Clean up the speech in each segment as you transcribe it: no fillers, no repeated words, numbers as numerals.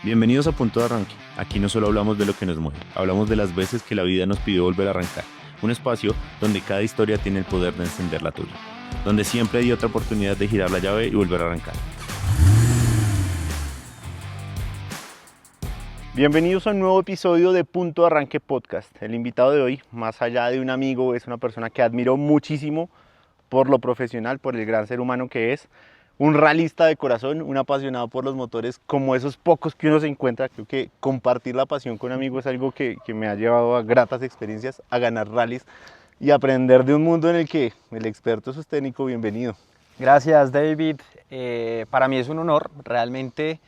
Bienvenidos a Punto de Arranque. Aquí no solo hablamos de lo que nos mueve, hablamos de las veces que la vida nos pidió volver a arrancar. Un espacio donde cada historia tiene el poder de encender la tuya. Donde siempre hay otra oportunidad de girar la llave y volver a arrancar. Bienvenidos a un nuevo episodio de Punto de Arranque Podcast. El invitado de hoy, más allá de un amigo, es una persona que admiro muchísimo por lo profesional, por el gran ser humano que es. Un ralista de corazón, un apasionado por los motores, como esos pocos que uno se encuentra. Creo que compartir la pasión con amigos es algo que me ha llevado a gratas experiencias, a ganar rallies y aprender de un mundo en el que el experto es usted, Nico. Bienvenido. Gracias, David. Para mí es un honor, realmente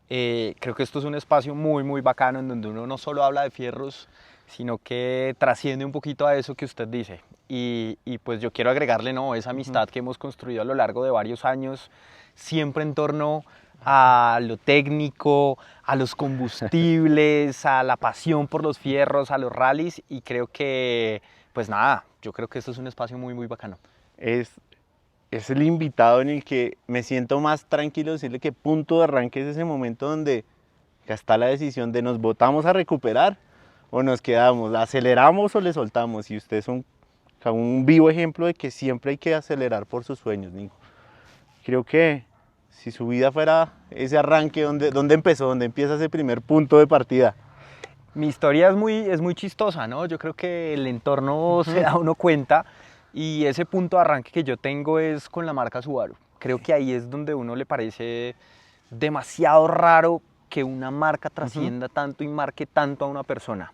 creo que esto es un espacio muy bacano en donde uno no solo habla de fierros, sino que trasciende un poquito a eso que usted dice. Y pues yo quiero agregarle esa amistad que hemos construido a lo largo de varios años, siempre en torno a lo técnico, a los combustibles, a la pasión por los fierros, a los rallies, y creo que, pues nada, yo creo que esto es un espacio muy bacano. Es el invitado en el que me siento más tranquilo, decirle que Punto de Arranque es ese momento donde ya está la decisión de nos botamos a recuperar o nos quedamos, aceleramos o le soltamos, y usted es un vivo ejemplo de que siempre hay que acelerar por sus sueños, Nico. Creo que si su vida fuera ese arranque, ¿dónde empezó? ¿Dónde empieza ese primer punto de partida? Mi historia es muy chistosa, ¿no? Yo creo que el entorno se da uno cuenta, y ese punto de arranque que yo tengo es con la marca Subaru. Creo que ahí es donde uno le parece demasiado raro que una marca trascienda tanto y marque tanto a una persona.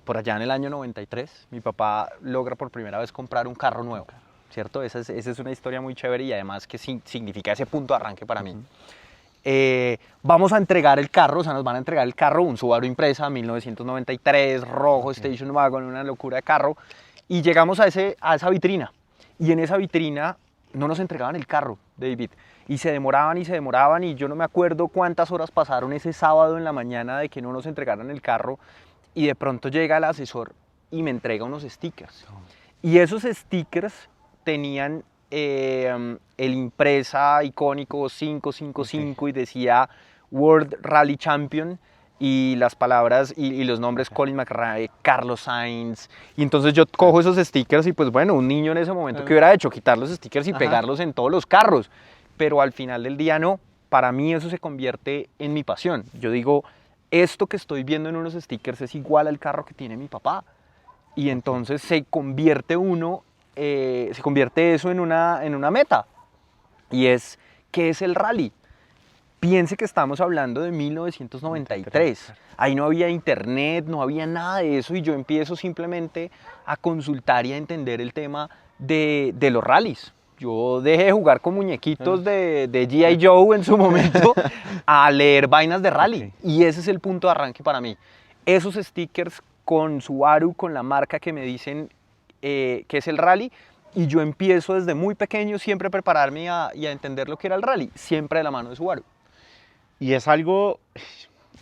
Por allá en el año 93, mi papá logra por primera vez comprar un carro nuevo, ¿cierto? Esa es una historia muy chévere y además que significa ese punto de arranque para mí. Vamos a entregar el carro, o sea, nos van a entregar el carro, un Subaru Impreza 1993, rojo, Station Wagon, una locura de carro, y llegamos a esa vitrina, y en esa vitrina no nos entregaban el carro, David, y se demoraban, y yo no me acuerdo cuántas horas pasaron ese sábado en la mañana de que no nos entregaran el carro, y de pronto llega el asesor y me entrega unos stickers. Y esos stickers tenían el Impreza icónico 555 y decía World Rally Champion y las palabras y los nombres Colin McRae, Carlos Sainz. Y entonces yo cojo esos stickers y pues bueno, un niño en ese momento ¿qué hubiera hecho? Quitar los stickers y pegarlos en todos los carros. Pero al final del día no. Para mí eso se convierte en mi pasión. Yo digo, esto que estoy viendo en unos stickers es igual al carro que tiene mi papá. Y entonces se convierte eso en una meta. Y es, ¿qué es el rally? Piense que estamos hablando de 1993. Ahí no había internet, no había nada de eso, y yo empiezo simplemente a consultar y a entender el tema de los rallies. Yo dejé de jugar con muñequitos de G.I. Joe en su momento a leer vainas de rally. Y ese es el punto de arranque para mí. Esos stickers con Subaru, con la marca que me dicen que es el rally, y yo empiezo desde muy pequeño siempre a prepararme y a entender lo que era el rally, siempre de la mano de Subaru. Y es algo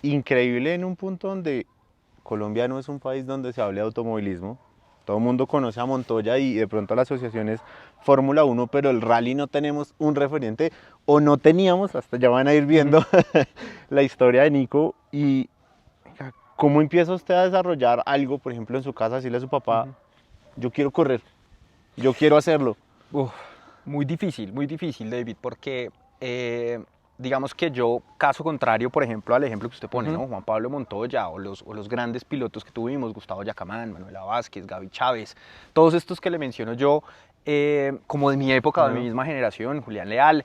increíble en un punto donde Colombia no es un país donde se hable de automovilismo. Todo el mundo conoce a Montoya y de pronto la asociación es Fórmula 1, pero el rally no tenemos un referente, o no teníamos, hasta ya van a ir viendo la historia de Nico. Y ¿cómo empieza usted a desarrollar algo, por ejemplo, en su casa, decirle a su papá, yo quiero correr, yo quiero hacerlo? Muy difícil, David, porque digamos que yo, caso contrario, por ejemplo, al ejemplo que usted pone, ¿no? Juan Pablo Montoya o los grandes pilotos que tuvimos, Gustavo Yacamán, Manuela Vázquez, Gaby Chávez, todos estos que le menciono yo, como de mi época, de mi misma generación, Julián Leal,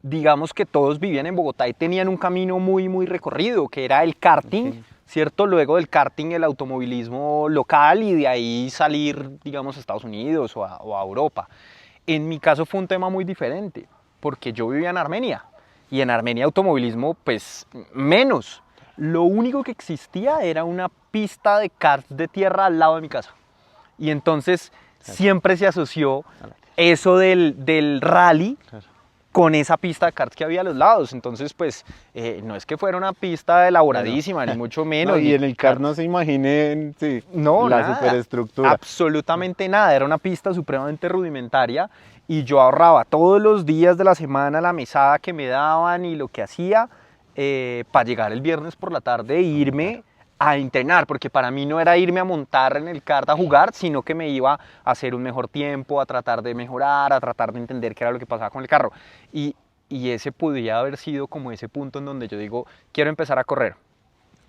digamos que todos vivían en Bogotá y tenían un camino muy recorrido, que era el karting, ¿cierto? Luego del karting, el automovilismo local, y de ahí salir, digamos, a Estados Unidos o a Europa. En mi caso fue un tema muy diferente, porque yo vivía en Armenia, y en Armenia automovilismo, pues, menos. Lo único que existía era una pista de karts de tierra al lado de mi casa. Y entonces siempre se asoció eso del rally con esa pista de karts que había a los lados. Entonces, pues, no es que fuera una pista elaboradísima, ni mucho menos. No, y en el kart no se imaginen la superestructura. Absolutamente nada, era una pista supremamente rudimentaria, y yo ahorraba todos los días de la semana la mesada que me daban y lo que hacía para llegar el viernes por la tarde e irme a entrenar, porque para mí no era irme a montar en el kart a jugar, sino que me iba a hacer un mejor tiempo, a tratar de mejorar, a tratar de entender qué era lo que pasaba con el carro. Y ese podría haber sido como ese punto en donde yo digo, quiero empezar a correr.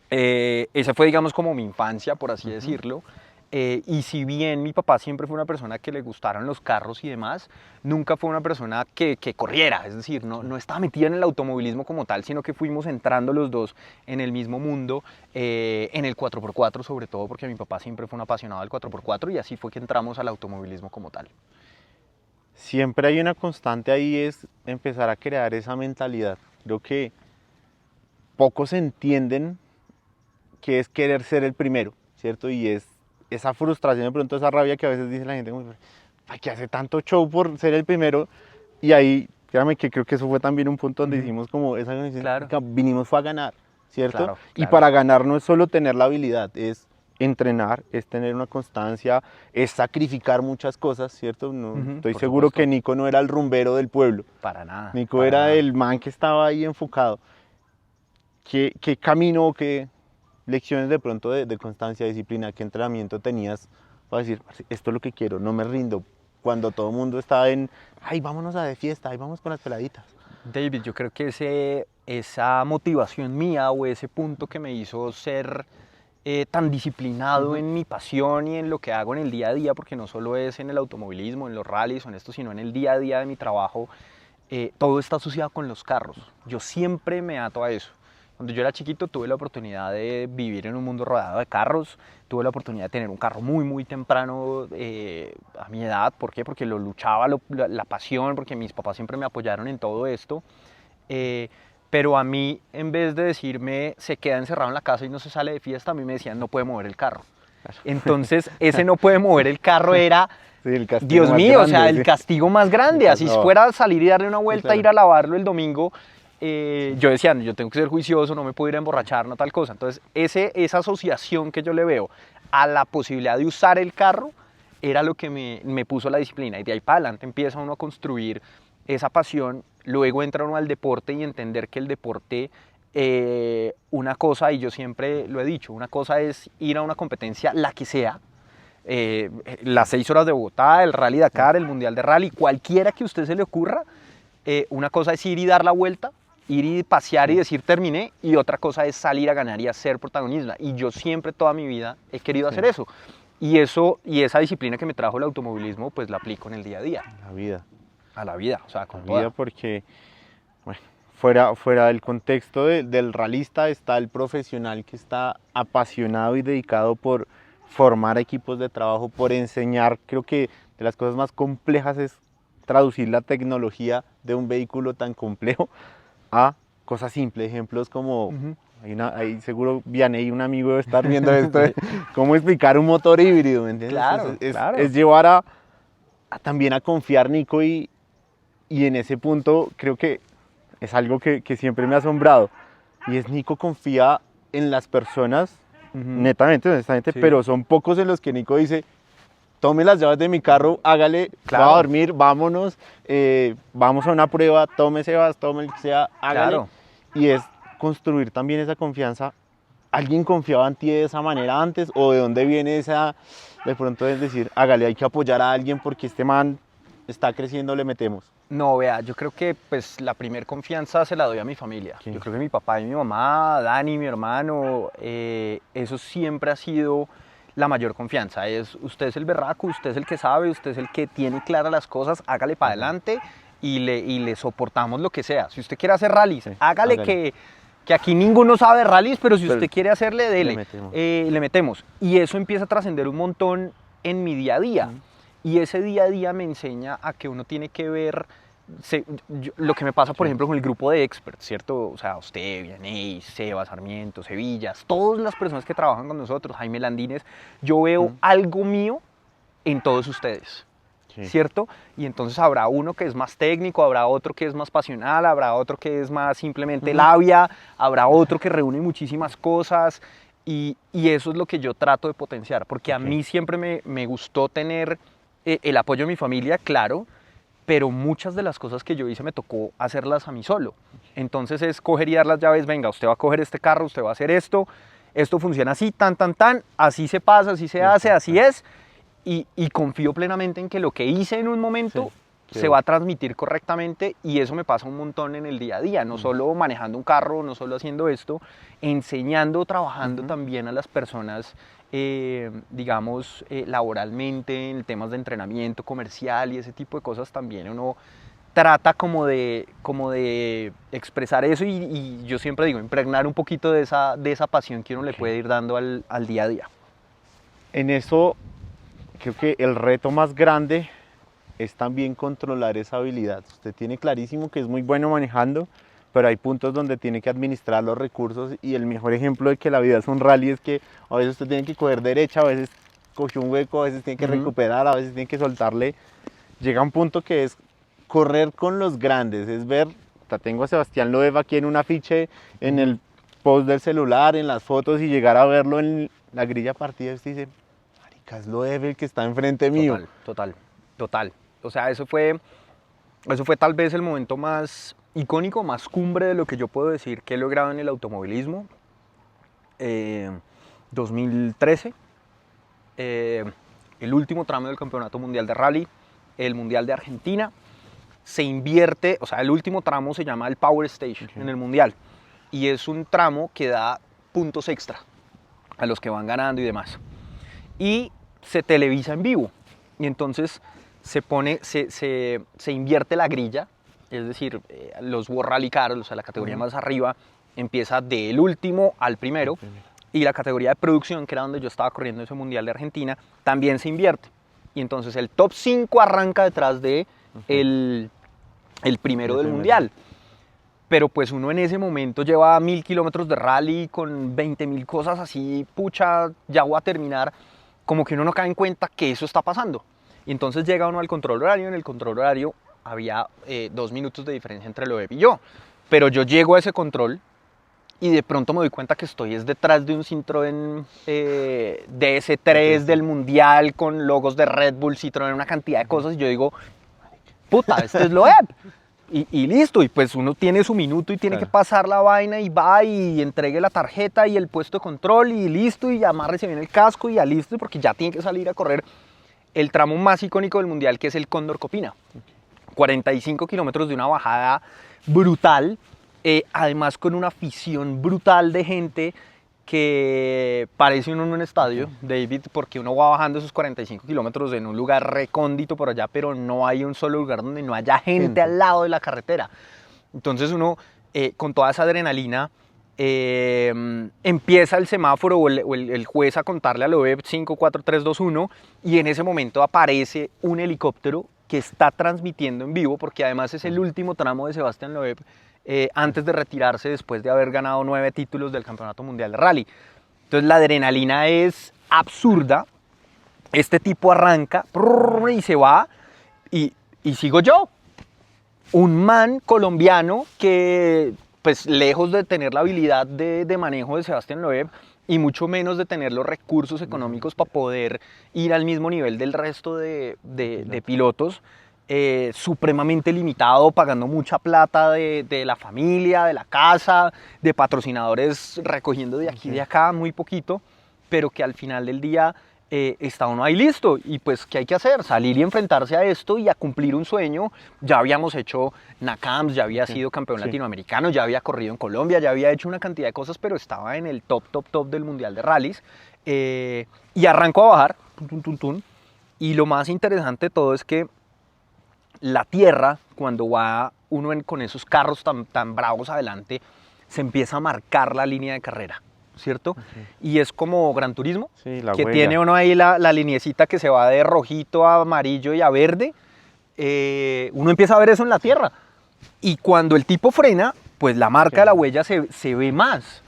Esa fue, digamos, como mi infancia, por así decirlo. Y si bien mi papá siempre fue una persona que le gustaron los carros y demás, nunca fue una persona que corriera, es decir, no estaba metida en el automovilismo como tal, sino que fuimos entrando los dos en el mismo mundo, en el 4x4 sobre todo, porque mi papá siempre fue un apasionado del 4x4 y así fue que entramos al automovilismo como tal. Siempre hay una constante ahí, es empezar a crear esa mentalidad. Creo que pocos entienden que es querer ser el primero, ¿cierto? Y es esa frustración, de pronto esa rabia que a veces dice la gente, ¿para qué hace tanto show por ser el primero? Y ahí, créame que creo que eso fue también un punto donde hicimos como esa Claro. vinimos fue a ganar, ¿cierto? Claro, Y claro. para ganar no es solo tener la habilidad, es entrenar, es tener una constancia, es sacrificar muchas cosas, ¿cierto? No, estoy por seguro supuesto. que Nico no era el rumbero del pueblo, Para nada. Nico para era nada. el man que estaba ahí enfocado. ¿Qué camino, qué lecciones de pronto de constancia, disciplina, qué entrenamiento tenías para decir, esto es lo que quiero, no me rindo? Cuando todo el mundo está en, ay, vámonos a de fiesta, ay, vamos con las peladitas. David, yo creo que esa motivación mía o ese punto que me hizo ser tan disciplinado en mi pasión y en lo que hago en el día a día, porque no solo es en el automovilismo, en los rallies o en esto, sino en el día a día de mi trabajo, todo está asociado con los carros. Yo siempre me ato a eso. Cuando yo era chiquito tuve la oportunidad de vivir en un mundo rodeado de carros, tuve la oportunidad de tener un carro muy, muy temprano a mi edad. ¿Por qué? Porque lo luchaba, la pasión, porque mis papás siempre me apoyaron en todo esto. Pero a mí, en vez de decirme se queda encerrado en la casa y no se sale de fiesta, a mí me decían no puede mover el carro. Entonces, ese no puede mover el carro era, Sí, el castigo Dios más mío, o grande, sea, el sí. castigo más grande. Así No. fuera a salir y darle una vuelta, claro. ir a lavarlo el domingo, yo decía, yo tengo que ser juicioso, no me puedo ir a emborrachar, no tal cosa. Entonces, esa asociación que yo le veo a la posibilidad de usar el carro era lo que me puso la disciplina. Y de ahí para adelante empieza uno a construir esa pasión. Luego entra uno al deporte y entender que el deporte, una cosa, y yo siempre lo he dicho, una cosa es ir a una competencia, la que sea, las 6 horas de Bogotá, el Rally Dakar, el Mundial de Rally, cualquiera que a usted se le ocurra. Una cosa es ir y dar la vuelta, ir y pasear y decir terminé, y otra cosa es salir a ganar y hacer protagonista. Y yo siempre toda mi vida he querido hacer eso. Y esa disciplina que me trajo el automovilismo, pues la aplico en el día a día. La vida. A la vida, o sea, con La toda. vida porque, bueno, fuera del contexto del ralista está el profesional que está apasionado y dedicado por formar equipos de trabajo, por enseñar. Creo que de las cosas más complejas es traducir la tecnología de un vehículo tan complejo a cosas simples, ejemplos como, ahí seguro Vianney, un amigo debe estar viendo esto, de cómo explicar un motor híbrido, ¿me entiendes? Claro, claro. Es llevar a también a confiar, Nico, y en ese punto creo que es algo que siempre me ha asombrado, y es Nico confía en las personas, netamente, honestamente, Sí. pero son pocos en los que Nico dice, tome las llaves de mi carro, hágale, Claro. va a dormir, vámonos, vamos a una prueba, tome Sebas, tome el que sea, hágale. Claro. Y es construir también esa confianza. ¿Alguien confiaba en ti de esa manera antes? ¿O de dónde viene esa, de pronto es decir, hágale, hay que apoyar a alguien porque este man está creciendo, le metemos? No, vea, yo creo que pues la primer confianza se la doy a mi familia. Sí. Yo creo que mi papá y mi mamá, Dani, mi hermano, eso siempre ha sido la mayor confianza. Es usted es el berraco, usted es el que sabe, usted es el que tiene claras las cosas, hágale para adelante y le soportamos lo que sea. Si usted quiere hacer rallies, hágale. Que aquí ninguno sabe rallies, pero si usted quiere hacerle, dele. Le metemos. Y eso empieza a trascender un montón en mi día a día. Y ese día a día me enseña a que uno tiene que ver lo que me pasa, por ejemplo, con el grupo de experts, ¿cierto? O sea, usted, Vianney, Seba, Sarmiento, Sevillas, todas las personas que trabajan con nosotros, Jaime Landines, yo veo algo mío en todos ustedes. Sí. ¿Cierto? Y entonces habrá uno que es más técnico, habrá otro que es más pasional, habrá otro que es más simplemente labia, habrá otro que reúne muchísimas cosas y eso es lo que yo trato de potenciar, porque a mí siempre me gustó tener el apoyo de mi familia, claro, pero muchas de las cosas que yo hice me tocó hacerlas a mí solo. Entonces es coger y dar las llaves, venga, usted va a coger este carro, usted va a hacer esto funciona así, tan, así se pasa, así se hace, así es, y confío plenamente en que lo que hice en un momento se va a transmitir correctamente, y eso me pasa un montón en el día a día, no solo manejando un carro, no solo haciendo esto, enseñando, trabajando también a las personas, digamos, laboralmente, en temas de entrenamiento comercial y ese tipo de cosas también uno trata como de expresar eso y yo siempre digo, impregnar un poquito de esa pasión que uno le puede ir dando al día a día. En eso creo que el reto más grande es también controlar esa habilidad. Usted tiene clarísimo que es muy bueno manejando, pero hay puntos donde tiene que administrar los recursos, y el mejor ejemplo de que la vida es un rally es que a veces usted tiene que coger derecha, a veces coge un hueco, a veces tiene que recuperar, a veces tiene que soltarle. Llega un punto que es correr con los grandes, es ver, tengo a Sebastián Loeb aquí en un afiche, en el post del celular, en las fotos, y llegar a verlo en la grilla partida y usted dice, marica, es Loeb el que está enfrente mío. Total. O sea, eso fue tal vez el momento más icónico, más cumbre de lo que yo puedo decir que he logrado en el automovilismo. 2013, el último tramo del Campeonato Mundial de Rally, el Mundial de Argentina. Se invierte, o sea, el último tramo se llama el Power Stage en el Mundial, y es un tramo que da puntos extra a los que van ganando y demás. Y se televisa en vivo, y entonces se invierte la grilla, es decir, los World Rally Cars, o sea, la categoría más arriba, empieza del último al primero, y la categoría de producción, que era donde yo estaba corriendo ese Mundial de Argentina, también se invierte. Y entonces el top 5 arranca detrás de el primero del Mundial. Pero pues uno en ese momento lleva 1000 kilómetros de rally con 20.000 cosas así, pucha, ya voy a terminar, como que uno no cae en cuenta que eso está pasando. Y entonces llega uno al control horario, en el control horario había 2 minutos de diferencia entre Loeb y yo, pero yo llego a ese control y de pronto me doy cuenta que estoy detrás de un Citroën DS3 del Mundial con logos de Red Bull, Citroën, una cantidad de cosas, y yo digo, puta, este es Loeb. Y listo, y pues uno tiene su minuto y tiene que pasar la vaina y va y entregue la tarjeta y el puesto de control y listo, y amárrese bien el casco y ya listo, porque ya tiene que salir a correr el tramo más icónico del Mundial, que es el Cóndor Copina. 45 kilómetros de una bajada brutal, además con una afición brutal de gente que parece uno en un estadio, David, porque uno va bajando esos 45 kilómetros en un lugar recóndito por allá, pero no hay un solo lugar donde no haya gente al lado de la carretera. Entonces uno, con toda esa adrenalina, empieza el semáforo o el juez a contarle a Loeb 5, 4, 3, 2, 1, y en ese momento aparece un helicóptero que está transmitiendo en vivo, porque además es el último tramo de Sebastián Loeb antes de retirarse después de haber ganado 9 títulos del Campeonato Mundial de Rally. Entonces la adrenalina es absurda, este tipo arranca y se va, y sigo yo, un man colombiano que, pues lejos de tener la habilidad de manejo de Sebastián Loeb, y mucho menos de tener los recursos económicos para poder ir al mismo nivel del resto de pilotos, supremamente limitado, pagando mucha plata de la familia, de la casa, de patrocinadores, recogiendo de aquí y de acá muy poquito, pero que al final del día está uno ahí listo. Y pues, ¿qué hay que hacer? Salir y enfrentarse a esto y a cumplir un sueño. Ya habíamos hecho NACAMS, ya había sido campeón latinoamericano, ya había corrido en Colombia, ya había hecho una cantidad de cosas, pero estaba en el top del Mundial de Rallys. Y arrancó a bajar, y lo más interesante de todo es que la tierra, cuando va uno con esos carros tan bravos adelante, se empieza a marcar la línea de carrera, ¿cierto? Y es como Gran Turismo, Sí, la que huella. tiene uno ahí la lineecita que se va de rojito a amarillo y a verde. Uno empieza a ver eso en la tierra. Y cuando el tipo frena, pues la marca de la huella se ve más.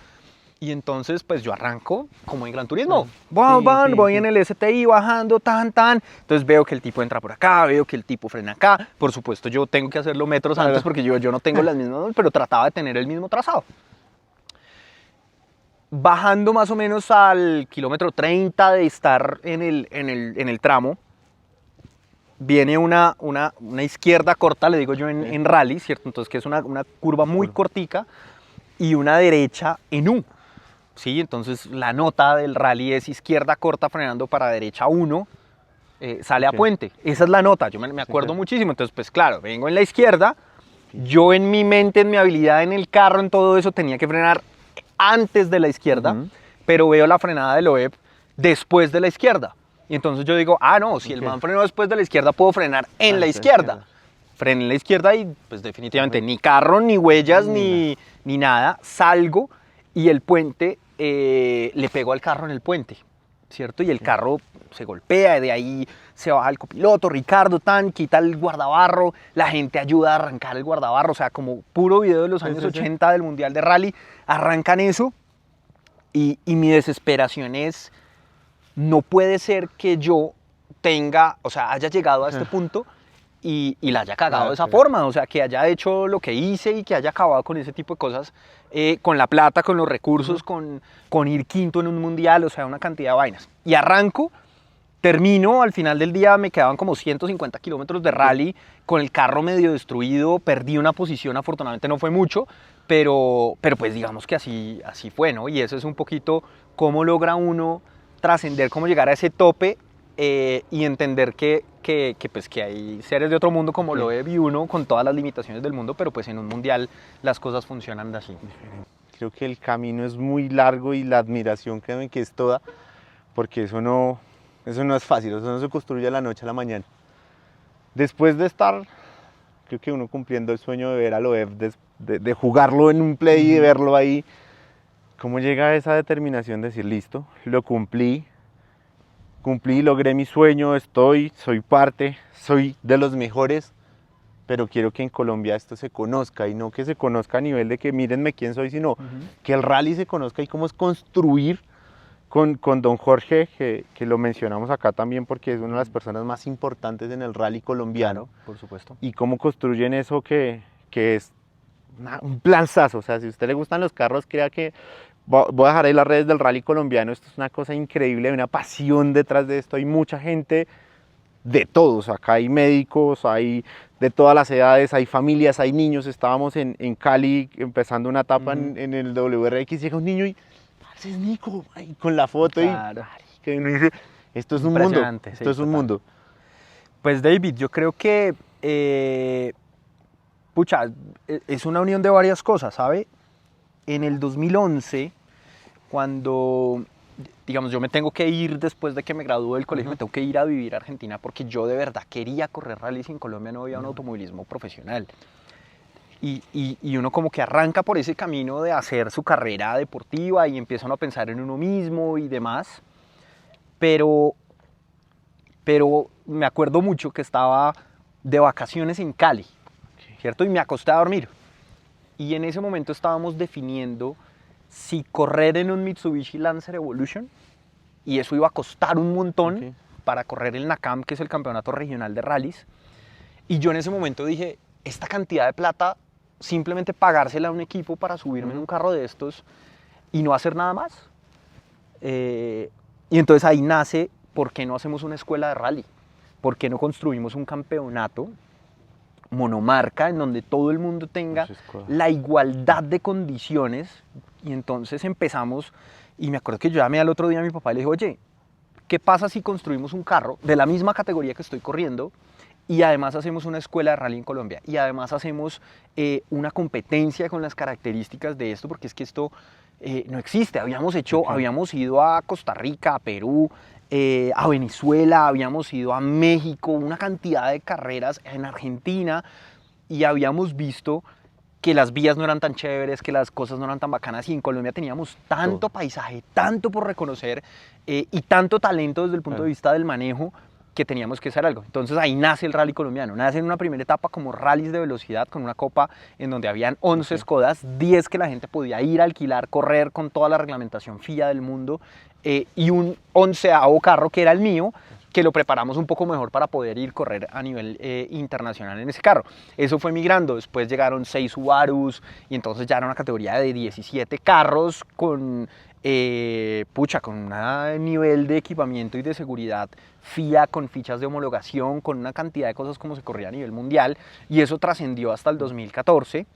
Y entonces, pues yo arranco como en Gran Turismo. Voy en el STI bajando, Entonces veo que el tipo entra por acá, veo que el tipo frena acá. Por supuesto, yo tengo que hacerlo metros antes porque yo no tengo las mismas, pero trataba de tener el mismo trazado. Bajando más o menos al kilómetro 30 de estar en el tramo, viene una izquierda corta, le digo yo en rally, ¿cierto? Entonces que es una curva muy cortica y una derecha en U. Sí, entonces la nota del rally es izquierda corta frenando para derecha 1, sale a puente. Esa es la nota, yo me acuerdo muchísimo. Entonces, pues claro, vengo en la izquierda, yo en mi mente, en mi habilidad, en el carro, en todo eso, tenía que frenar antes de la izquierda, pero veo la frenada del Loeb después de la izquierda. Y entonces yo digo, no, si el man frenó después de la izquierda, puedo frenar en la izquierda. Frené en la izquierda y pues definitivamente ni carro, ni huellas, ni nada. Salgo y el puente, le pego al carro en el puente, ¿cierto? Y el carro se golpea, de ahí se baja el copiloto, Ricardo, quita el guardabarro, la gente ayuda a arrancar el guardabarro, o sea, como puro video de los años 80 del Mundial de Rally, arrancan eso y mi desesperación es, no puede ser que yo haya llegado a este punto y la haya cagado de esa forma, o sea, que haya hecho lo que hice y que haya acabado con ese tipo de cosas, con la plata, con los recursos, con ir quinto en un mundial, o sea, una cantidad de vainas. Y arranco, termino, al final del día me quedaban como 150 kilómetros de rally, con el carro medio destruido, perdí una posición, afortunadamente no fue mucho, pero pues digamos que así fue, ¿no? Y eso es un poquito cómo logra uno trascender, cómo llegar a ese tope, y entender que hay seres de otro mundo como lo vi uno con todas las limitaciones del mundo, pero pues en un mundial las cosas funcionan así. Creo que el camino es muy largo y la admiración, créeme que es toda, porque eso no es fácil, eso no se construye de la noche a la mañana. Después de estar, creo que uno cumpliendo el sueño de ver a Loeb, de jugarlo en un play y de verlo ahí, ¿cómo llega a esa determinación de decir, listo, lo cumplí, logré mi sueño, soy parte, soy de los mejores, pero quiero que en Colombia esto se conozca, y no que se conozca a nivel de que mírenme quién soy, sino que el rally se conozca y cómo es construir con don Jorge, que lo mencionamos acá también porque es una de las personas más importantes en el rally colombiano. Claro, por supuesto. Y cómo construyen eso que es un planzazo. O sea, si a usted le gustan los carros, crea que voy a dejar ahí las redes del rally colombiano. Esto es una cosa increíble, hay una pasión detrás de esto. Hay mucha gente de todos. Acá hay médicos, hay de todas las edades, hay familias, hay niños. Estábamos en Cali empezando una etapa en el WRX, llega un niño y es Nico, ahí, con la foto, claro. Y uno dice, esto es un mundo, esto es un mundo. Pues David, yo creo que es una unión de varias cosas, ¿sabe? En el 2011, cuando, digamos, yo me tengo que ir después de que me gradué del colegio, me tengo que ir a vivir a Argentina porque yo de verdad quería correr rallies y en Colombia no había un automovilismo profesional. Y uno como que arranca por ese camino de hacer su carrera deportiva y empieza uno a pensar en uno mismo y demás, pero me acuerdo mucho que estaba de vacaciones en Cali, ¿cierto? Y me acosté a dormir. Y en ese momento estábamos definiendo si correr en un Mitsubishi Lancer Evolution, y eso iba a costar un montón para correr el NACAM, que es el campeonato regional de rallies. Y yo en ese momento dije, esta cantidad de plata, simplemente pagársela a un equipo para subirme en un carro de estos y no hacer nada más. Y entonces ahí nace, ¿por qué no hacemos una escuela de rally? ¿Por qué no construimos un campeonato monomarca en donde todo el mundo tenga la igualdad de condiciones? Y entonces empezamos, y me acuerdo que yo llamé al otro día a mi papá y le dije, oye, ¿qué pasa si construimos un carro de la misma categoría que estoy corriendo y además hacemos una escuela de rally en Colombia y además hacemos una competencia con las características de esto? Porque es que esto no existe. Habíamos ido a Costa Rica, a Perú, a Venezuela, habíamos ido a México, una cantidad de carreras en Argentina, y habíamos visto que las vías no eran tan chéveres, que las cosas no eran tan bacanas, y en Colombia teníamos tanto paisaje, tanto por reconocer, y tanto talento desde el punto de vista del manejo, que teníamos que hacer algo. Entonces ahí nace el rally colombiano. Nace en una primera etapa como rallies de velocidad, con una copa en donde habían 11 Skodas, 10 que la gente podía ir a alquilar, correr con toda la reglamentación FIA del mundo, y un 11avo carro que era el mío, que lo preparamos un poco mejor para poder ir correr a nivel internacional en ese carro. Eso fue migrando, después llegaron 6 Subarus y entonces ya era una categoría de 17 carros con con un nivel de equipamiento y de seguridad FIA, con fichas de homologación, con una cantidad de cosas como se corría a nivel mundial, y eso trascendió hasta el 2014,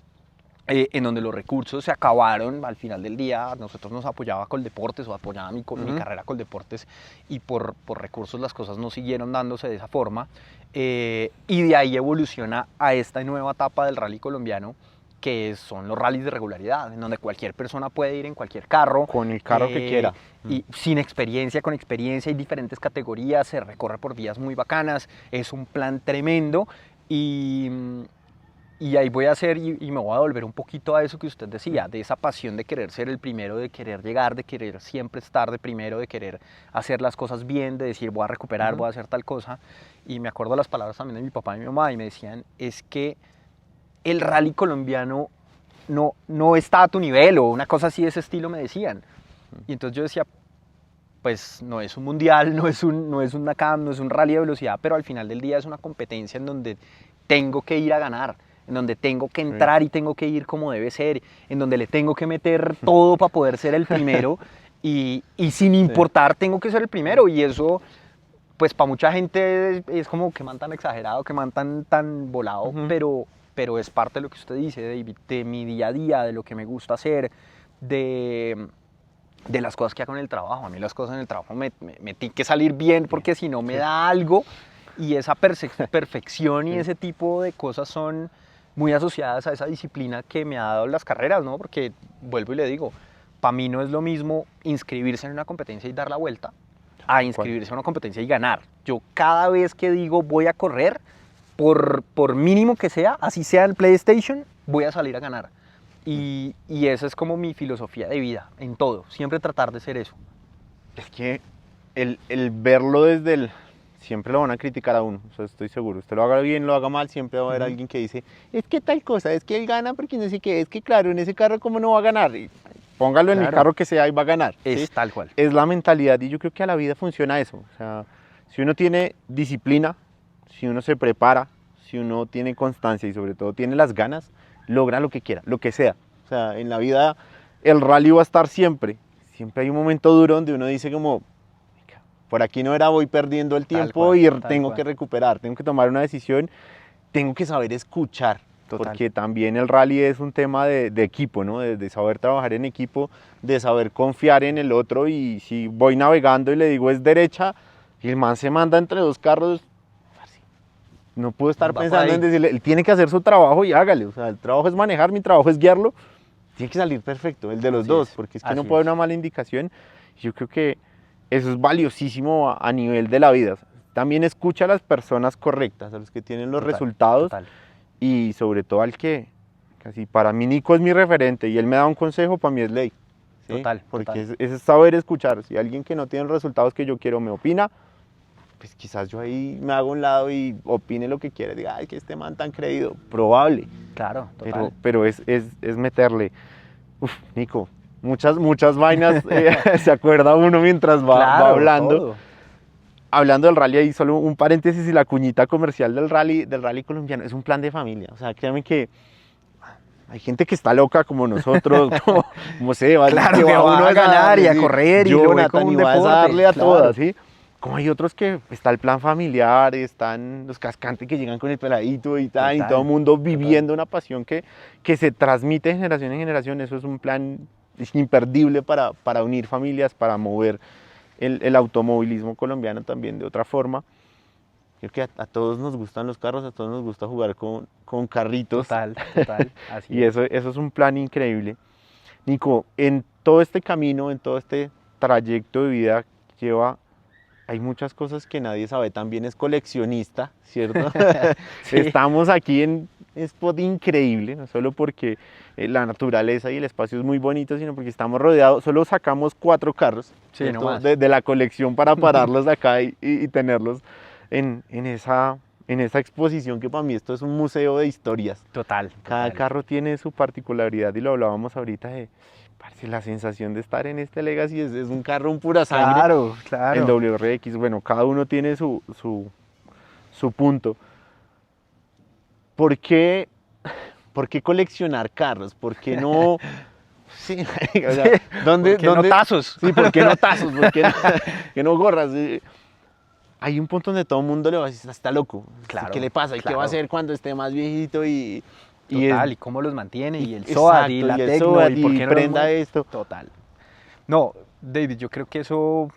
en donde los recursos se acabaron al final del día. Nosotros nos apoyaba Coldeportes o apoyaba mi carrera Coldeportes, y por recursos las cosas no siguieron dándose de esa forma, y de ahí evoluciona a esta nueva etapa del rally colombiano, que son los rallies de regularidad, en donde cualquier persona puede ir en cualquier carro. Con el carro que quiera. Y sin experiencia, con experiencia, hay diferentes categorías, se recorre por vías muy bacanas, es un plan tremendo, y ahí voy a hacer, y me voy a volver un poquito a eso que usted decía, de esa pasión de querer ser el primero, de querer llegar, de querer siempre estar de primero, de querer hacer las cosas bien, de decir voy a recuperar, voy a hacer tal cosa. Y me acuerdo las palabras también de mi papá y mi mamá, y me decían, es que el rally colombiano no está a tu nivel, o una cosa así de ese estilo me decían. Y entonces yo decía, pues no es un mundial, no es un Nakam, no es un rally de velocidad, pero al final del día es una competencia en donde tengo que ir a ganar, en donde tengo que entrar y tengo que ir como debe ser, en donde le tengo que meter todo para poder ser el primero, y sin importar tengo que ser el primero. Y eso, pues para mucha gente es como que man tan exagerado, que man tan volado, pero es parte de lo que usted dice, David, de mi día a día, de lo que me gusta hacer, de las cosas que hago en el trabajo. A mí las cosas en el trabajo me tienen que salir bien, porque si no me da algo, y esa perfección y ese tipo de cosas son muy asociadas a esa disciplina que me ha dado las carreras, ¿no? Porque, vuelvo y le digo, para mí no es lo mismo inscribirse en una competencia y dar la vuelta, a inscribirse en una competencia y ganar. Yo cada vez que digo voy a correr, por mínimo que sea, así sea en PlayStation, voy a salir a ganar. Y esa es como mi filosofía de vida, en todo, siempre tratar de ser eso. Es que el verlo desde el... Siempre lo van a criticar a uno, o sea, estoy seguro. Usted lo haga bien, lo haga mal, siempre va a haber alguien que dice, es que tal cosa, es que él gana porque no sé qué, es que claro, en ese carro cómo no va a ganar. Y póngalo en el carro que sea y va a ganar. Es ¿sí? tal cual. Es la mentalidad, y yo creo que a la vida funciona eso. O sea, si uno tiene disciplina, si uno se prepara, si uno tiene constancia y sobre todo tiene las ganas, logra lo que quiera, lo que sea. O sea, en la vida el rally va a estar siempre. Siempre hay un momento duro donde uno dice como, por aquí no era, voy perdiendo el tiempo y tengo que recuperar, tengo que tomar una decisión, tengo que saber escuchar. Porque también el rally es un tema de equipo, ¿no? De saber trabajar en equipo, de saber confiar en el otro, y si voy navegando y le digo es derecha y el man se manda entre dos carros, no puedo estar pensando en decirle, él tiene que hacer su trabajo y hágale. O sea, el trabajo es manejar, mi trabajo es guiarlo, tiene que salir perfecto, el de los dos, porque es que no puede haber una mala indicación. Yo creo que eso es valiosísimo a nivel de la vida. También escucha a las personas correctas, a los que tienen los resultados, y sobre todo al que, casi para mí Nico es mi referente y él me da un consejo, para mí es ley. ¿sí? Porque es saber escuchar. Si alguien que no tiene los resultados que yo quiero me opina, pues quizás yo ahí me hago a un lado y opine lo que quiera, diga, ay, que este man tan creído, probable. Claro, total. Pero es meterle. Uf, Nico, muchas vainas se acuerda uno mientras va hablando. Todo. Hablando del rally, ahí solo un paréntesis, y la cuñita comercial del rally colombiano, es un plan de familia. O sea, créanme que hay gente que está loca como nosotros, como se va, claro, que va uno a ganar y a correr, y Jonathan, y vas a darle a todas, ¿sí? Como hay otros que está el plan familiar, están los cascantes que llegan con el peladito y tal, y todo el mundo viviendo una pasión que se transmite de generación en generación. Eso es un plan imperdible para unir familias, para mover el automovilismo colombiano también de otra forma. Creo que a todos nos gustan los carros, a todos nos gusta jugar con carritos. Total, así y eso es un plan increíble. Nico, en todo este camino, en todo este trayecto de vida que lleva, hay muchas cosas que nadie sabe. También es coleccionista, ¿cierto? Sí. Estamos aquí en un spot increíble, no solo porque la naturaleza y el espacio es muy bonito, sino porque estamos rodeados, solo sacamos 4 carros de la colección para pararlos acá y tenerlos en en esa exposición que para mí esto es un museo de historias. Total. Cada total. carro tiene su particularidad y lo hablábamos ahorita de, parce, la sensación de estar en este Legacy es un carro en pura sangre. Claro, claro. El WRX, bueno, cada uno tiene su punto. ¿Por qué coleccionar carros? ¿Por qué no? Sí, o sea, ¿dónde, ¿Por qué no tazos? Sí, ¿por qué no tazos? ¿Por qué no, que no gorras? Hay un punto donde todo el mundo le va a decir, está loco. Claro, ¿Qué le pasa? ¿Y qué va a claro. hacer cuando esté más viejito? Y Total, y cómo los mantiene, y el SOAT, y la el Tecno, SOAT, y por qué no los prenda mueve. esto. Total. No, David, yo creo que eso,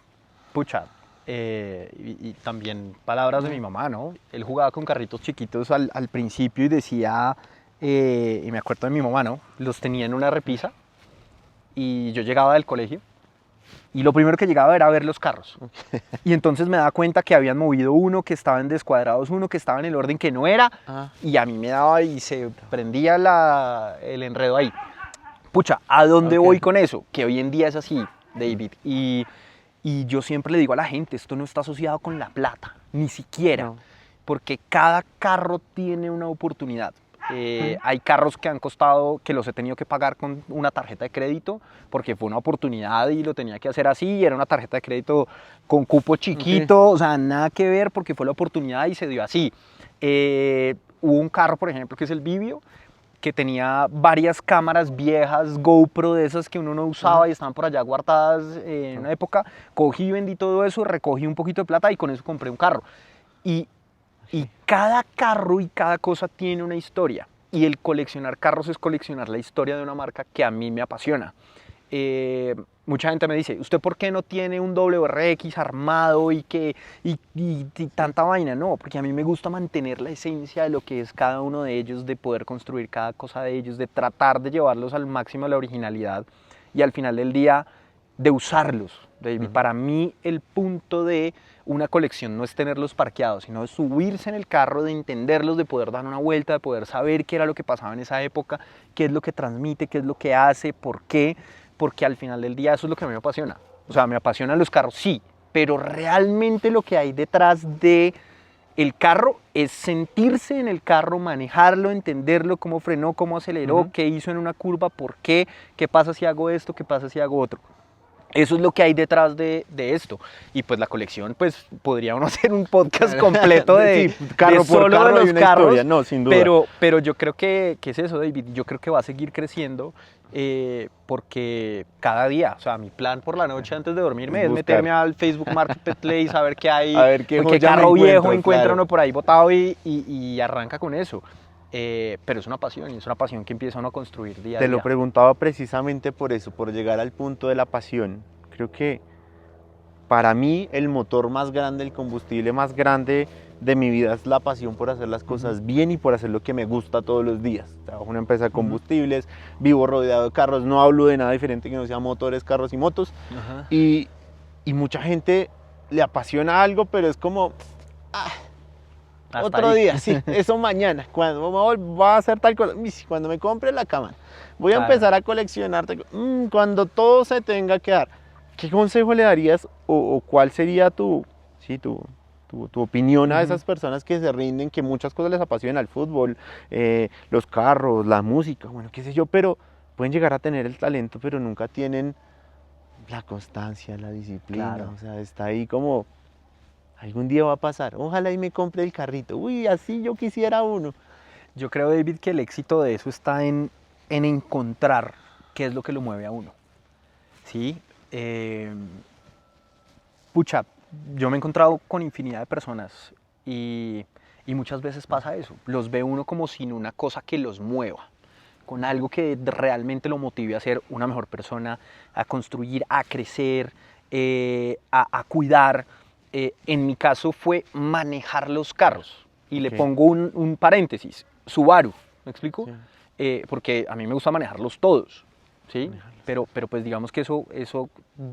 pucha, y también palabras de mi mamá, ¿no? Él jugaba con carritos chiquitos al principio y decía, y me acuerdo de mi mamá, ¿no? Los tenía en una repisa y yo llegaba del colegio y lo primero que llegaba era ver los carros. Y entonces me daba cuenta que habían movido uno, que estaban descuadrados uno, que estaba en el orden que no era, y a mí me daba y se prendía el enredo ahí. Pucha, ¿a dónde Ok. voy con eso? Que hoy en día es así, David. Y yo siempre le digo a la gente, esto no está asociado con la plata, ni siquiera, No. porque cada carro tiene una oportunidad. Hay carros que han costado, que los he tenido que pagar con una tarjeta de crédito, porque fue una oportunidad y lo tenía que hacer así, y era una tarjeta de crédito con chiquito, o sea, nada que ver, porque fue la oportunidad y se dio así. Hubo un carro, por ejemplo, que es el Vivio, que tenía varias cámaras viejas, GoPro de esas que uno no usaba y estaban por allá guardadas en una época. Cogí y vendí todo eso, recogí un poquito de plata y con eso compré un carro. Y cada carro y cada cosa tiene una historia. Y el coleccionar carros es coleccionar la historia de una marca que a mí me apasiona. Mucha gente me dice, ¿usted por qué no tiene un WRX armado y tanta vaina? No, porque a mí me gusta mantener la esencia de lo que es cada uno de ellos, de poder construir cada cosa de ellos, de tratar de llevarlos al máximo de la originalidad y al final del día de usarlos. David. Para mí el punto de una colección no es tenerlos parqueados, sino de subirse en el carro, de entenderlos, de poder dar una vuelta, de poder saber qué era lo que pasaba en esa época, qué es lo que transmite, qué es lo que hace, por qué, porque al final del día eso es lo que a mí me apasiona. O sea, me apasionan los carros, sí, pero realmente lo que hay detrás de el carro es sentirse en el carro, manejarlo, entenderlo, cómo frenó, cómo aceleró, qué hizo en una curva, por qué pasa si hago esto, qué pasa si hago otro. Eso es lo que hay detrás de esto. Y pues la colección, pues podría uno hacer un podcast completo de, Sí, carro de por solo carro de hay los una carros. historia, no, sin duda. Pero yo creo que es eso, David. Yo creo que va a seguir creciendo porque cada día, o sea, mi plan por la noche antes de dormirme Es es buscar. meterme al Facebook Marketplace a ver qué hay, A ver qué porque joya me carro viejo encuentro, encuentra claro. uno por ahí botado y arranca con eso. Pero es una pasión, y es una pasión que empieza uno a construir día a Te día. lo preguntaba precisamente por eso, por llegar al punto de la pasión. Creo que para mí el motor más grande, el combustible más grande de mi vida es la pasión por hacer las cosas bien y por hacer lo que me gusta todos los días. Trabajo en una empresa de combustibles, vivo rodeado de carros, no hablo de nada diferente que no sea motores, carros y motos. Ajá. Y mucha gente le apasiona algo, pero es como, Hasta otro ahí. día, sí, eso mañana, cuando va a hacer tal cosa, cuando me compre la cámara, voy a Claro. empezar a coleccionar, cuando todo se tenga que dar. ¿Qué consejo le darías o cuál sería tu opinión a esas personas que se rinden, que muchas cosas les apasiona, el fútbol, los carros, la música, bueno, qué sé yo, pero pueden llegar a tener el talento, pero nunca tienen la constancia, la disciplina, Claro. o sea, está ahí como, algún día va a pasar, ojalá y me compre el carrito, uy, así yo quisiera uno. Yo creo, David, que el éxito de eso está en encontrar qué es lo que lo mueve a uno. ¿Sí? Pucha, yo me he encontrado con infinidad de personas y muchas veces pasa eso. Los ve uno como sin una cosa que los mueva, con algo que realmente lo motive a ser una mejor persona, a construir, a crecer, a cuidar. En mi caso fue manejar los carros. Y le Ok. pongo un paréntesis, Subaru, ¿me explico? Sí. Porque a mí me gusta manejarlos todos, ¿sí? Pero pues digamos que eso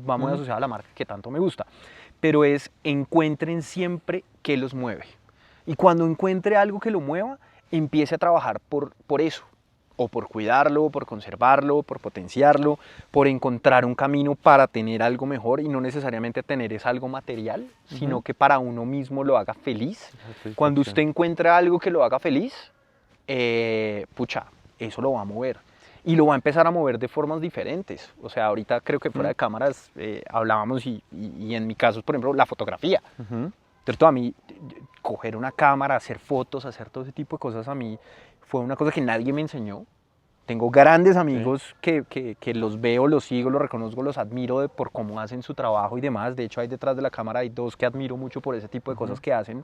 va muy asociado a la marca que tanto me gusta. Pero encuentren siempre qué los mueve. Y cuando encuentre algo que lo mueva, empiece a trabajar por eso. o por cuidarlo, por conservarlo, por potenciarlo, por encontrar un camino para tener algo mejor y no necesariamente tener es algo material, sino que para uno mismo lo haga feliz. Cuando usted encuentra algo que lo haga feliz, pucha, eso lo va a mover. Y lo va a empezar a mover de formas diferentes. O sea, ahorita creo que fuera de cámaras hablábamos y en mi caso, por ejemplo, la fotografía. ¿Cierto? A mí, coger una cámara, hacer fotos, hacer todo ese tipo de cosas, a mí fue una cosa que nadie me enseñó. Tengo grandes amigos que los veo, los sigo, los reconozco, los admiro por cómo hacen su trabajo y demás. De hecho, ahí detrás de la cámara hay dos que admiro mucho por ese tipo de cosas que hacen.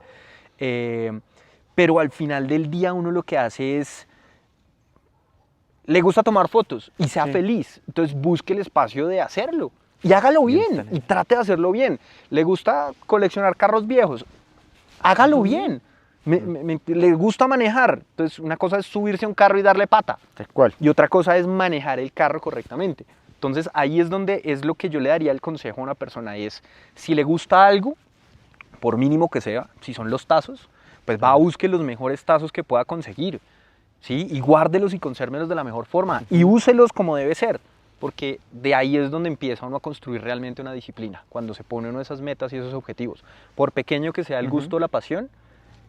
Pero al final del día uno lo que hace es... Le gusta tomar fotos y sea feliz. Entonces busque el espacio de hacerlo. Y hágalo bien, y trate de hacerlo bien. ¿Le gusta coleccionar carros viejos? Hágalo bien. Le gusta manejar. Entonces, una cosa es subirse a un carro y darle pata. Tal cual. Y otra cosa es manejar el carro correctamente. Entonces, ahí es donde es lo que yo le daría el consejo a una persona. Es, si le gusta algo, por mínimo que sea, si son los tazos, pues va a buscar los mejores tazos que pueda conseguir. ¿Sí? Y guárdelos y consérvelos de la mejor forma. Y úselos como debe ser. Porque de ahí es donde empieza uno a construir realmente una disciplina, cuando se pone uno esas metas y esos objetivos. Por pequeño que sea el gusto o la pasión,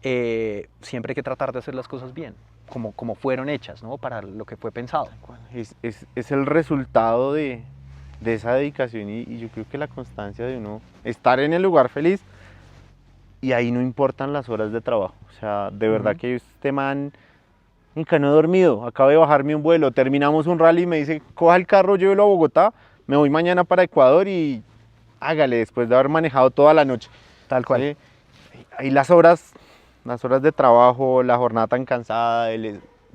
siempre hay que tratar de hacer las cosas bien, como fueron hechas, ¿no? Para lo que fue pensado. Es el resultado de esa dedicación y yo creo que la constancia de uno estar en el lugar feliz y ahí no importan las horas de trabajo. O sea, de verdad que este man... Nunca no he dormido, acabo de bajarme un vuelo, terminamos un rally y me dice, coja el carro, llévelo a Bogotá, me voy mañana para Ecuador y hágale después de haber manejado toda la noche. Tal cual. Ahí las horas de trabajo, la jornada tan cansada,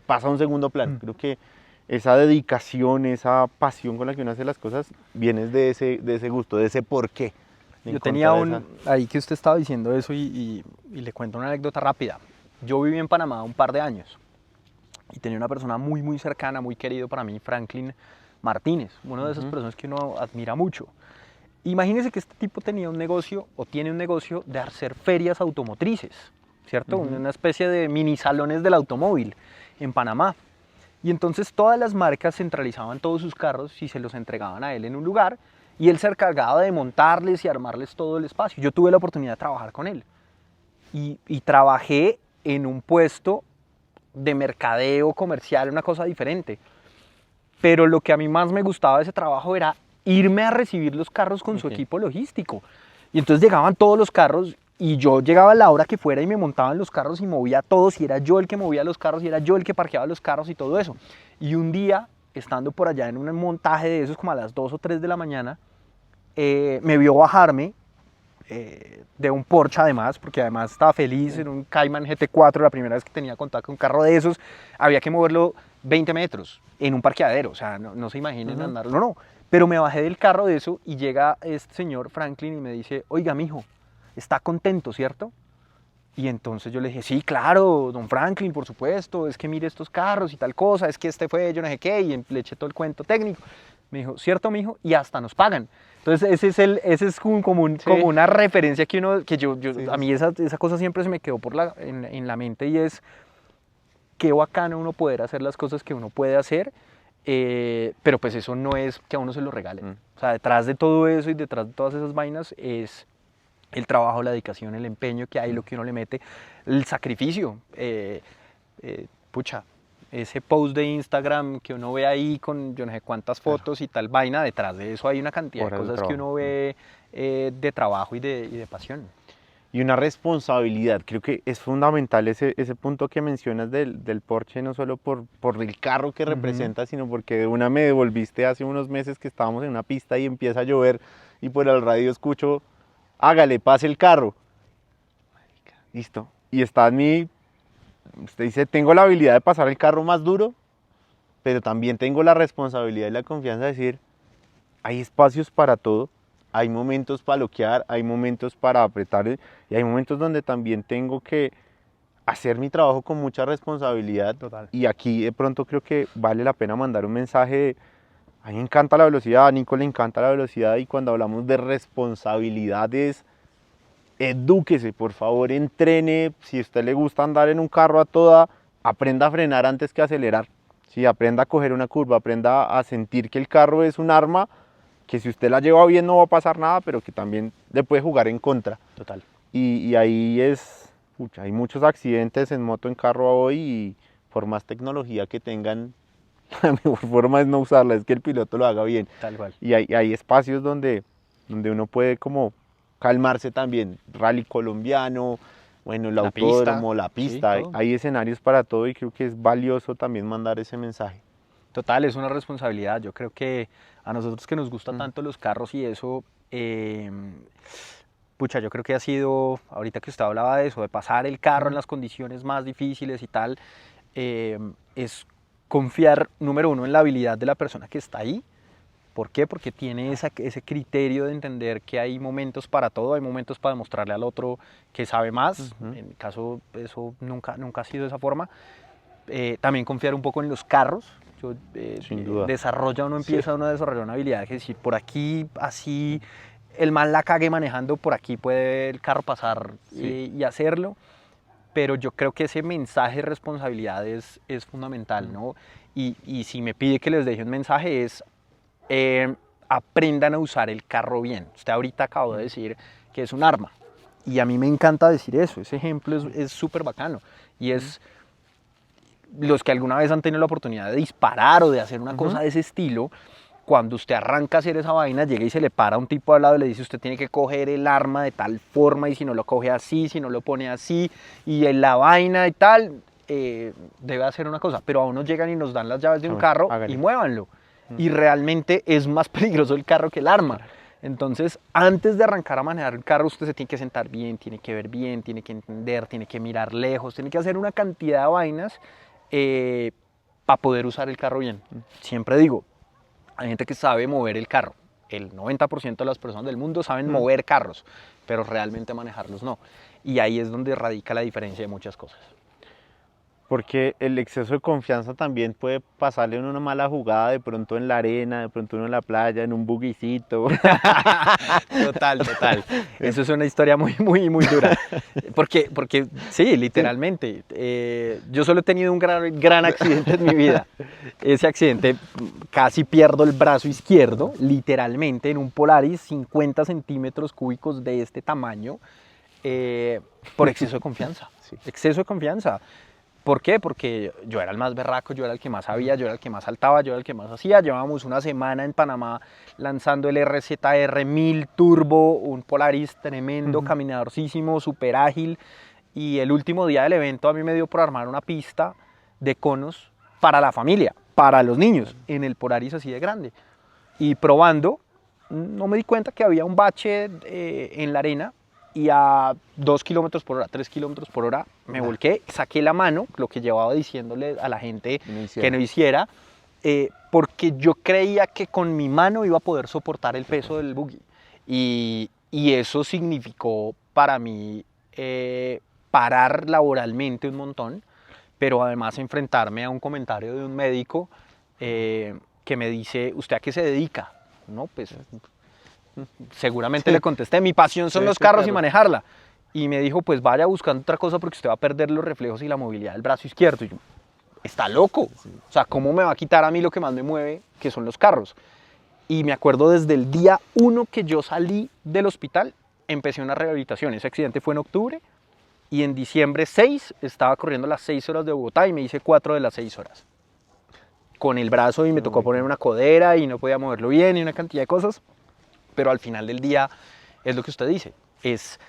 pasa a un segundo plano. Creo que esa dedicación, esa pasión con la que uno hace las cosas, viene de ese gusto, de ese porqué. Yo tenía ahí que usted estaba diciendo eso y le cuento una anécdota rápida. Yo viví en Panamá un par de años. Y tenía una persona muy, muy cercana, muy querido para mí, Franklin Martínez, una de esas personas que uno admira mucho. Imagínese que este tipo tenía un negocio, o tiene un negocio, de hacer ferias automotrices, ¿cierto? Una especie de mini salones del automóvil en Panamá. Y entonces todas las marcas centralizaban todos sus carros y se los entregaban a él en un lugar, y él se encargaba de montarles y armarles todo el espacio. Yo tuve la oportunidad de trabajar con él. Y trabajé en un puesto de mercadeo comercial, una cosa diferente. Pero lo que a mí más me gustaba de ese trabajo era irme a recibir los carros con su equipo logístico. Y entonces llegaban todos los carros y yo llegaba a la hora que fuera y me montaba en los carros y movía a todos y era yo el que movía los carros y era yo el que parqueaba los carros y todo eso. Y un día, estando por allá en un montaje de esos como a las 2 o 3 de la mañana, me vio bajarme de un Porsche además, porque además estaba feliz en un Cayman GT4, la primera vez que tenía contacto con un carro de esos, había que moverlo 20 metros en un parqueadero, o sea, no se imaginen andarlo, no, pero me bajé del carro de eso y llega este señor Franklin y me dice, oiga mijo, ¿está contento, cierto? Y entonces yo le dije, sí, claro, don Franklin, por supuesto, es que mire estos carros y tal cosa, es que este fue yo no sé qué, y le eché todo el cuento técnico. Me dijo, ¿cierto, mijo? Y hasta nos pagan. Entonces ese es como una referencia que a mí esa cosa siempre se me quedó en la mente y es qué bacano uno poder hacer las cosas que uno puede hacer, pero pues eso no es que a uno se lo regalen. O sea, detrás de todo eso y detrás de todas esas vainas es el trabajo, la dedicación, el empeño que hay, lo que uno le mete, el sacrificio. Pucha, ese post de Instagram que uno ve ahí con yo no sé cuántas fotos y tal vaina, detrás de eso hay una cantidad de cosas que uno ve de trabajo y de pasión. Y una responsabilidad, creo que es fundamental ese punto que mencionas del Porsche, no solo por el carro que representa, sino porque de una me devolviste hace unos meses que estábamos en una pista y empieza a llover y por el radio escucho, hágale, pase el carro. Listo. Y está en mí, usted dice, tengo la habilidad de pasar el carro más duro, pero también tengo la responsabilidad y la confianza de decir, hay espacios para todo, hay momentos para bloquear, hay momentos para apretar y hay momentos donde también tengo que hacer mi trabajo con mucha responsabilidad. Total. Y aquí de pronto creo que vale la pena mandar un mensaje. A mí me encanta la velocidad, a Nico le encanta la velocidad y cuando hablamos de responsabilidades, edúquese, por favor, entrene. Si a usted le gusta andar en un carro a toda, aprenda a frenar antes que acelerar. Sí, aprenda a coger una curva, aprenda a sentir que el carro es un arma, que si usted la lleva bien no va a pasar nada, pero que también le puede jugar en contra. Total. Y ahí hay muchos accidentes en moto, en carro hoy, y por más tecnología que tengan, la mejor forma es no usarla, es que el piloto lo haga bien. Tal cual. Y hay espacios donde uno puede como calmarse también, rally colombiano, bueno, el La autódromo, pista, la pista, sí, todo. hay escenarios para todo y creo que es valioso también mandar ese mensaje. Total, es una responsabilidad. Yo creo que a nosotros que nos gusta Mm. tanto los carros y eso, pucha, yo creo que ha sido, ahorita que usted hablaba de eso, de pasar el carro en las condiciones más difíciles y tal, es confiar, número uno, en la habilidad de la persona que está ahí. ¿Por qué? Porque tiene ese criterio de entender que hay momentos para todo, hay momentos para demostrarle al otro que sabe más. Ujú. En mi caso, eso nunca ha sido de esa forma. También confiar un poco en los carros. Sin duda. Empieza uno a desarrollar una habilidad que si por aquí así el man la cague manejando, por aquí puede el carro pasar Sí. y hacerlo. Pero yo creo que ese mensaje de responsabilidad es fundamental, ¿no? Y si me pide que les deje un mensaje es aprendan a usar el carro bien. Usted ahorita acabó de decir que es un arma. Y a mí me encanta decir eso. Ese ejemplo es súper bacano. Y es los que alguna vez han tenido la oportunidad de disparar o de hacer una cosa de ese estilo, cuando usted arranca a hacer esa vaina, llega y se le para un tipo al lado y le dice, usted tiene que coger el arma de tal forma y si no lo coge así, si no lo pone así, y en la vaina y tal, debe hacer una cosa. Pero a uno llegan y nos dan las llaves de un carro Hágale. y muévanlo. Y realmente es más peligroso el carro que el arma. Entonces, antes de arrancar a manejar el carro, usted se tiene que sentar bien, tiene que ver bien, tiene que entender, tiene que mirar lejos, tiene que hacer una cantidad de vainas para poder usar el carro bien. Siempre digo, hay gente que sabe mover el carro. El 90% de las personas del mundo saben mover carros, pero realmente manejarlos no. Y ahí es donde radica la diferencia de muchas cosas. Porque el exceso de confianza también puede pasarle en una mala jugada, de pronto en la arena, de pronto uno en la playa, en un buguicito. Total. Eso es una historia muy dura. Porque sí, literalmente. Yo solo he tenido un gran accidente en mi vida. Ese accidente, casi pierdo el brazo izquierdo, literalmente, en un Polaris 50 centímetros cúbicos de este tamaño, por exceso de confianza. Sí. Exceso de confianza. ¿Por qué? Porque yo era el más berraco, yo era el que más sabía, yo era el que más saltaba, yo era el que más hacía. Llevábamos una semana en Panamá lanzando el RZR 1000 Turbo, un Polaris tremendo, caminadorcísimo, súper ágil. Y el último día del evento a mí me dio por armar una pista de conos para la familia, para los niños, en el Polaris así de grande. Y probando, no me di cuenta que había un bache en la arena. Y a 2 kilómetros por hora, 3 kilómetros por hora, me volqué, saqué la mano, lo que llevaba diciéndole a la gente que no hiciera, porque yo creía que con mi mano iba a poder soportar el peso del buggy. Y eso significó para mí parar laboralmente un montón, pero además enfrentarme a un comentario de un médico que me dice, ¿usted a qué se dedica? No, pues seguramente le contesté, mi pasión son los carros y manejarla. Y me dijo, pues vaya buscando otra cosa porque usted va a perder los reflejos y la movilidad del brazo izquierdo. Y yo, está loco. O sea, ¿cómo me va a quitar a mí lo que más me mueve, que son los carros? Y me acuerdo desde el día 1 que yo salí del hospital, empecé una rehabilitación. Ese accidente fue en octubre y en diciembre 6 estaba corriendo las 6 horas de Bogotá y me hice 4 de las 6 horas. Con el brazo y me tocó poner una codera y no podía moverlo bien y una cantidad de cosas. Pero al final del día es lo que usted dice, es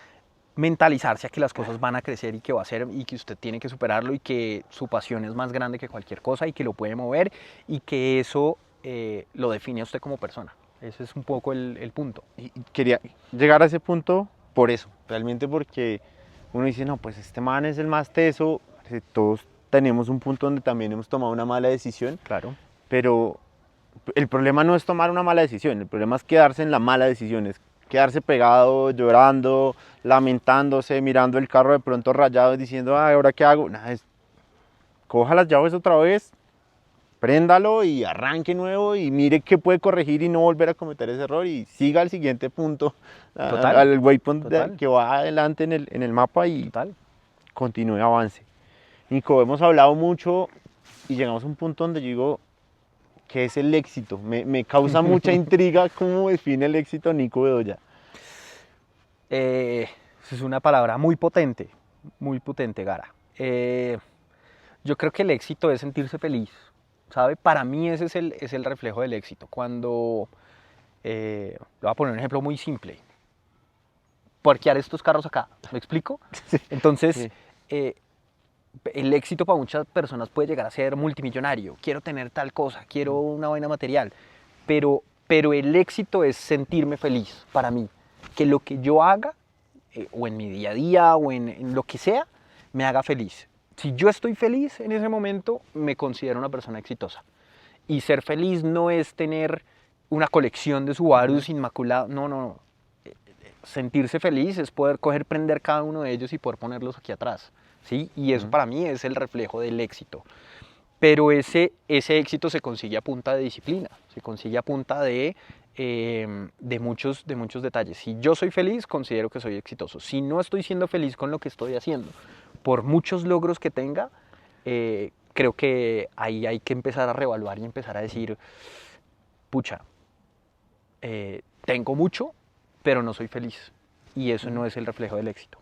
mentalizarse a que las cosas van a crecer y que va a ser y que usted tiene que superarlo y que su pasión es más grande que cualquier cosa y que lo puede mover y que eso lo define a usted como persona. Ese es un poco el punto. Y quería llegar a ese punto por eso, realmente porque uno dice, no, pues este man es el más teso, todos tenemos un punto donde también hemos tomado una mala decisión, Claro. pero el problema no es tomar una mala decisión, el problema es quedarse en la mala decisión, es quedarse pegado, llorando, lamentándose, mirando el carro de pronto rayado y diciendo, ay, ¿ahora qué hago? Nada, coja las llaves otra vez, préndalo y arranque nuevo y mire qué puede corregir y no volver a cometer ese error y siga al siguiente punto, Total, al waypoint total. que va adelante en el mapa y Total. continúe avance. Nico, hemos hablado mucho y llegamos a un punto donde yo digo, ¿qué es el éxito? Me causa mucha intriga cómo define el éxito Nico Bedoya. Es una palabra muy potente, Gara. Yo creo que el éxito es sentirse feliz, ¿sabe? Para mí ese es el reflejo del éxito. Cuando, le voy a poner un ejemplo muy simple, parquear estos carros acá, ¿me explico? Entonces, Sí. El éxito para muchas personas puede llegar a ser multimillonario, quiero tener tal cosa, quiero una vaina material, pero el éxito es sentirme feliz para mí, que lo que yo haga, o en mi día a día, o en lo que sea, me haga feliz. Si yo estoy feliz en ese momento, me considero una persona exitosa. Y ser feliz no es tener una colección de Subarus inmaculados, no. Sentirse feliz es poder prender cada uno de ellos y poder ponerlos aquí atrás, ¿sí? Y eso para mí es el reflejo del éxito. Pero ese éxito se consigue a punta de disciplina, se consigue a punta de muchos detalles. Si yo soy feliz, considero que soy exitoso. Si no estoy siendo feliz con lo que estoy haciendo, por muchos logros que tenga, creo que ahí hay que empezar a reevaluar y empezar a decir, pucha, tengo mucho, pero no soy feliz. Y eso no es el reflejo del éxito.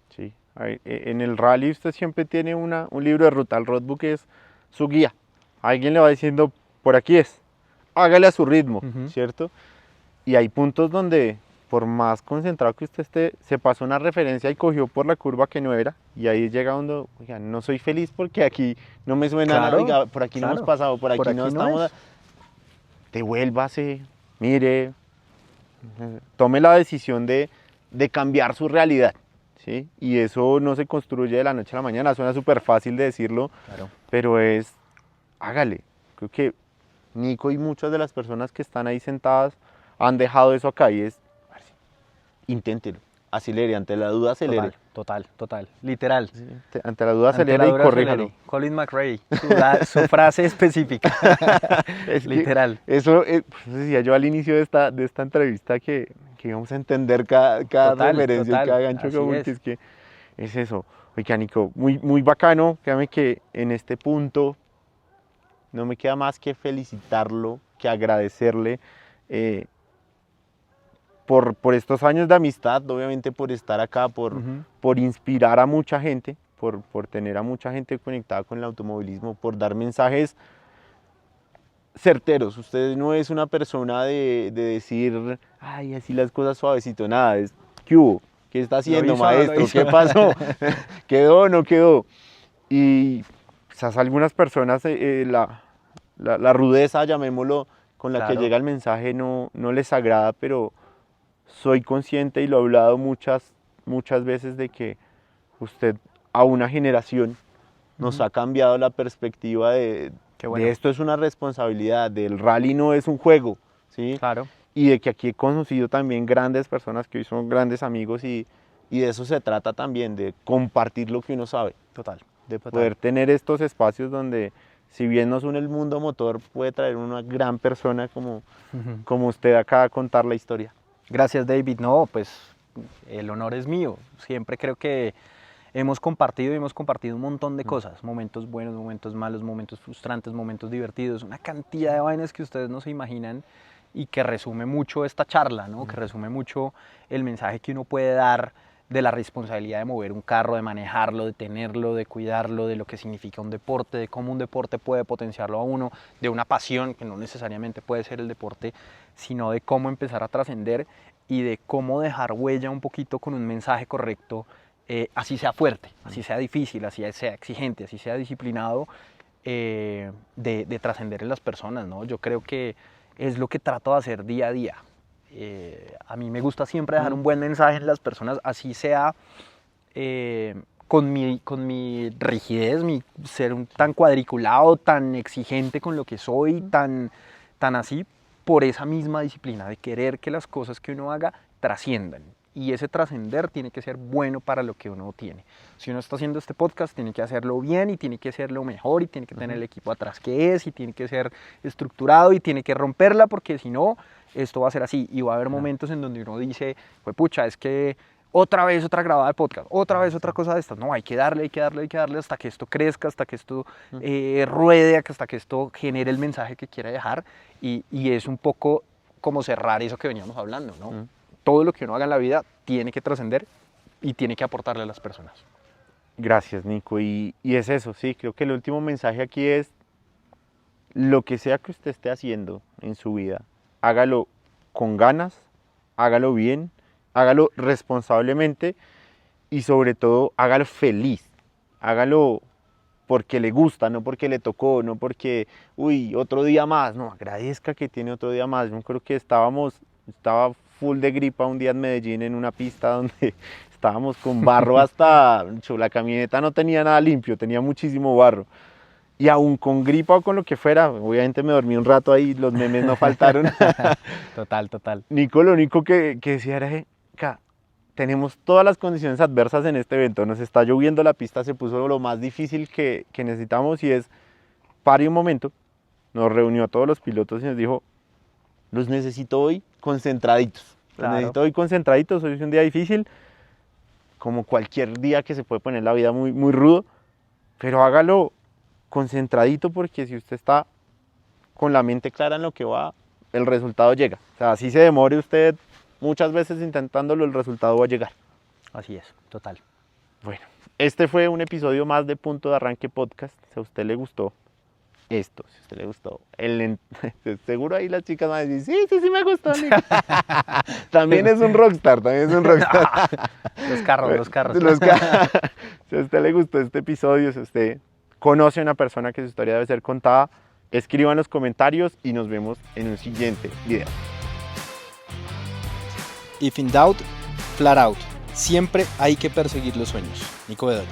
Sí. A ver, en el rally usted siempre tiene un libro de ruta, el roadbook es su guía. Alguien le va diciendo, por aquí es, hágale a su ritmo, ¿cierto? Y hay puntos donde, por más concentrado que usted esté, se pasó una referencia y cogió por la curva que no era, y ahí llega donde, oiga, no soy feliz porque aquí no me suena nada, oiga, por aquí no hemos pasado, por aquí no estamos, devuélvase, mire, tome la decisión de cambiar su realidad, ¿sí? Y eso no se construye de la noche a la mañana, suena súper fácil de decirlo, Claro. pero hágale. Creo que Nico y muchas de las personas que están ahí sentadas han dejado eso acá y inténtelo, acelere, ante la duda acelere. Total, literal. Sí, ante la duda Ante acelere la y duda, corríjalo. acelere. Colin McRae, su frase específica. Es que Literal. eso pues, decía yo al inicio de esta entrevista que íbamos a entender cada referencia y cada gancho así que multi, es que es eso. Oiga, Nico, muy bacano. Créame que en este punto no me queda más que felicitarlo, que agradecerle por estos años de amistad, obviamente por estar acá, por inspirar a mucha gente, por tener a mucha gente conectada con el automovilismo, por dar mensajes certeros. Usted no es una persona de decir, ay, así las cosas suavecito, nada, es, ¿qué hubo? ¿Qué está haciendo, maestro? ¿Qué pasó? ¿Quedó o no quedó? Y quizás algunas personas la rudeza, llamémoslo, con la que llega el mensaje no les agrada, pero soy consciente y lo he hablado muchas veces de que usted a una generación nos ha cambiado la perspectiva de esto es una responsabilidad, del rally no es un juego, ¿sí? Claro. Y de que aquí he conocido también grandes personas que hoy son grandes amigos y de eso se trata también, de compartir lo que uno sabe. De poder tener estos espacios donde, si bien nos une el mundo motor, puede traer una gran persona como usted acá a contar la historia. Gracias, David. No, pues el honor es mío. Siempre creo que hemos compartido un montón de cosas, momentos buenos, momentos malos, momentos frustrantes, momentos divertidos, una cantidad de vainas que ustedes no se imaginan y que resume mucho esta charla, ¿no? Que resume mucho el mensaje que uno puede dar de la responsabilidad de mover un carro, de manejarlo, de tenerlo, de cuidarlo, de lo que significa un deporte, de cómo un deporte puede potenciarlo a uno, de una pasión que no necesariamente puede ser el deporte, sino de cómo empezar a trascender y de cómo dejar huella un poquito con un mensaje correcto, así sea fuerte, así sea difícil, así sea exigente, así sea disciplinado, de trascender en las personas, ¿no? Yo creo que es lo que trato de hacer día a día. A mí me gusta siempre dejar un buen mensaje en las personas, así sea con mi rigidez, mi ser tan cuadriculado, tan exigente con lo que soy, tan así, por esa misma disciplina de querer que las cosas que uno haga trasciendan. Y ese trascender tiene que ser bueno para lo que uno tiene. Si uno está haciendo este podcast, tiene que hacerlo bien y tiene que hacerlo mejor y tiene que tener el equipo atrás que es y tiene que ser estructurado y tiene que romperla, porque si no, esto va a ser así. Y va a haber momentos en donde uno dice, pues pucha, es que otra vez otra grabada de podcast, otra vez otra cosa de estas. No, hay que darle hasta que esto crezca, hasta que esto ruede, hasta que esto genere el mensaje que quiera dejar. Y es un poco como cerrar eso que veníamos hablando, ¿no? Todo lo que uno haga en la vida tiene que trascender y tiene que aportarle a las personas. Gracias, Nico. Y es eso, sí, creo que el último mensaje aquí es, lo que sea que usted esté haciendo en su vida, hágalo con ganas, hágalo bien, hágalo responsablemente y sobre todo hágalo feliz, hágalo porque le gusta, no porque le tocó, no porque, uy, otro día más, no, agradezca que tiene otro día más. Yo creo que estaba full de gripa un día en Medellín en una pista donde estábamos con barro hasta, la camioneta no tenía nada limpio, tenía muchísimo barro. Y aún con gripa o con lo que fuera, obviamente me dormí un rato ahí, los memes no faltaron. Total. Nico, lo único que decía era, tenemos todas las condiciones adversas en este evento, nos está lloviendo, la pista se puso lo más difícil que necesitamos y es, pare un momento, nos reunió a todos los pilotos y nos dijo, los necesito hoy concentraditos, Claro. los necesito hoy concentraditos, hoy es un día difícil, como cualquier día que se puede poner la vida muy, muy rudo, pero hágalo concentradito porque si usted está con la mente clara en lo que va, el resultado llega. O sea, así se demore usted muchas veces intentándolo, el resultado va a llegar. Así es, total. Bueno, este fue un episodio más de Punto de Arranque Podcast. Si a usted le gustó esto, si a usted le gustó, seguro ahí las chicas van a decir, sí me gustó, Nico. También es un rockstar, Los carros. Si a usted le gustó este episodio, si usted conoce a una persona que su historia debe ser contada, escriban en los comentarios y nos vemos en un siguiente video. If in doubt, flat out. Siempre hay que perseguir los sueños. Nico Bedoya.